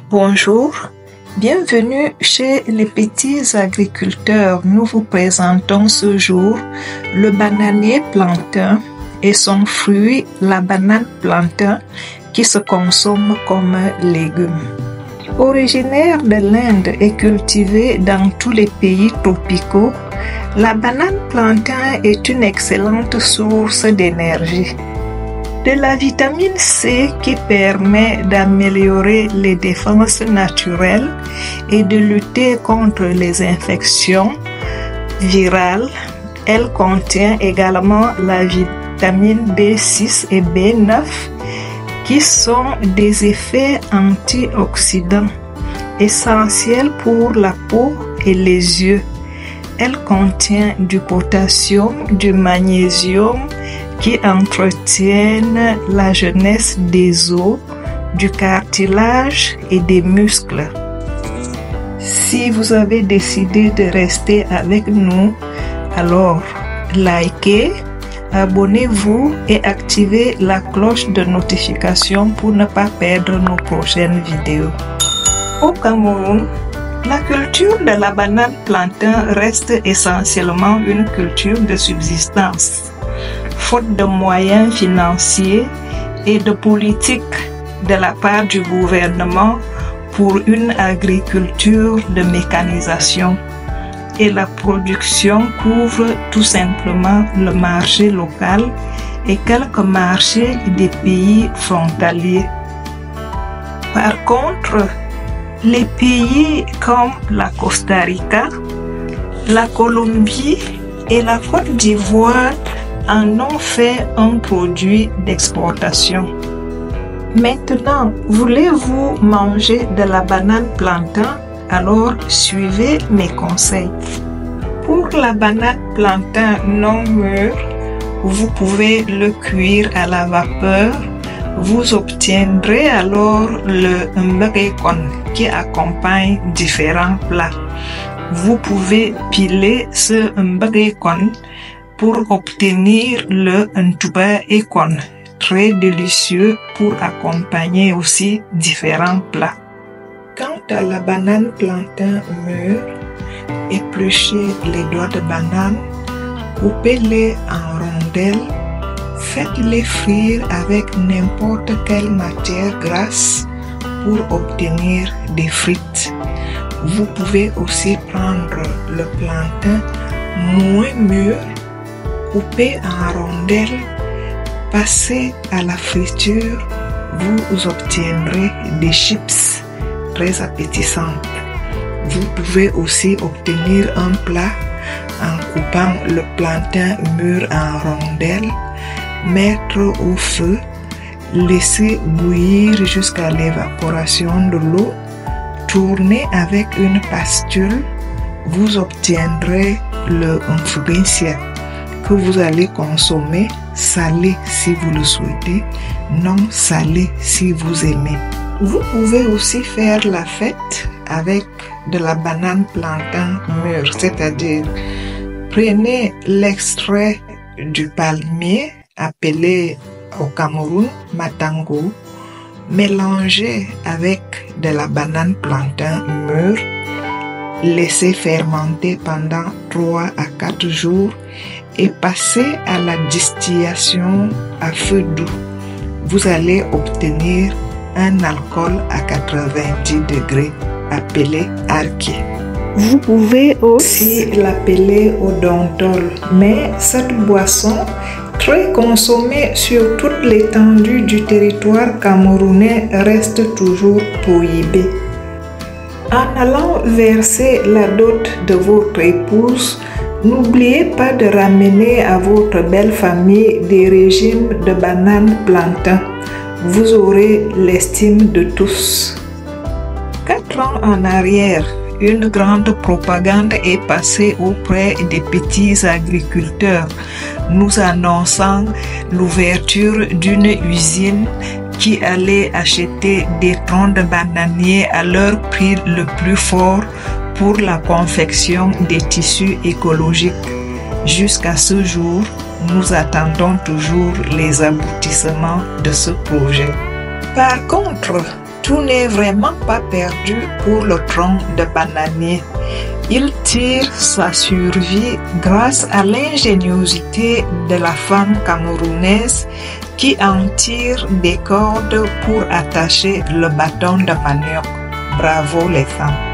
Bonjour, bienvenue chez les petits agriculteurs. Nous vous présentons ce jour le bananier plantain et son fruit, la banane plantain, qui se consomme comme légume. Originaire de l'Inde et cultivée dans tous les pays tropicaux, la banane plantain est une excellente source d'énergie. De la vitamine C qui permet d'améliorer les défenses naturelles et de lutter contre les infections virales. Elle contient également la vitamine B6 et B9 qui sont des effets antioxydants essentiels pour la peau et les yeux. Elle contient du potassium, du magnésium qui entretiennent la jeunesse des os, du cartilage et des muscles. Si vous avez décidé de rester avec nous, alors likez, abonnez-vous et activez la cloche de notification pour ne pas perdre nos prochaines vidéos. Au Cameroun, la culture de la banane plantain reste essentiellement une culture de subsistance. Faute de moyens financiers et de politique de la part du gouvernement pour une agriculture de mécanisation, et la production couvre tout simplement le marché local et quelques marchés des pays frontaliers. Par contre, les pays comme la Costa Rica, la Colombie et la Côte d'Ivoire en ont fait un produit d'exportation. Maintenant, voulez-vous manger de la banane plantain? Alors suivez mes conseils. Pour la banane plantain non mûre, vous pouvez le cuire à la vapeur. Vous obtiendrez alors le mbrekon qui accompagne différents plats. Vous pouvez piler ce mbrekon pour obtenir le ntuba ekon, très délicieux pour accompagner aussi différents plats. Quant à la banane plantain mûre, épluchez les doigts de banane, coupez-les en rondelles, faites-les frire avec n'importe quelle matière grasse pour obtenir des frites. Vous pouvez aussi prendre le plantain moins mûr, coupé en rondelles, passez à la friture, vous obtiendrez des chips très appétissantes. Vous pouvez aussi obtenir un plat en coupant le plantain mûr en rondelles, mettre au feu, laisser bouillir jusqu'à l'évaporation de l'eau, tourner avec une pastule, vous obtiendrez le mfubensia que vous allez consommer salé si vous le souhaitez, non salé si vous aimez. Vous pouvez aussi faire la fête avec de la banane plantain mûre, c'est-à-dire prenez l'extrait du palmier appelé au Cameroun matango, mélangez avec de la banane plantain mûre, laissez fermenter pendant 3 à 4 jours et passez à la distillation à feu doux. Vous allez obtenir un alcool à 90 degrés appelé arki. Vous pouvez aussi l'appeler odontol, mais cette boisson, très consommée sur toute l'étendue du territoire camerounais, reste toujours prohibée. En allant verser la dot de votre épouse, n'oubliez pas de ramener à votre belle famille des régimes de banane plantain. Vous aurez l'estime de tous. 4 ans en arrière, une grande propagande est passée auprès des petits agriculteurs, nous annonçant l'ouverture d'une usine qui allait acheter des troncs de bananiers à leur prix le plus fort pour la confection des tissus écologiques. Jusqu'à ce jour, nous attendons toujours les aboutissements de ce projet. Par contre, tout n'est vraiment pas perdu pour le tronc de bananier. Il tire sa survie grâce à l'ingéniosité de la femme camerounaise qui en tire des cordes pour attacher le bâton de manioc. Bravo les femmes!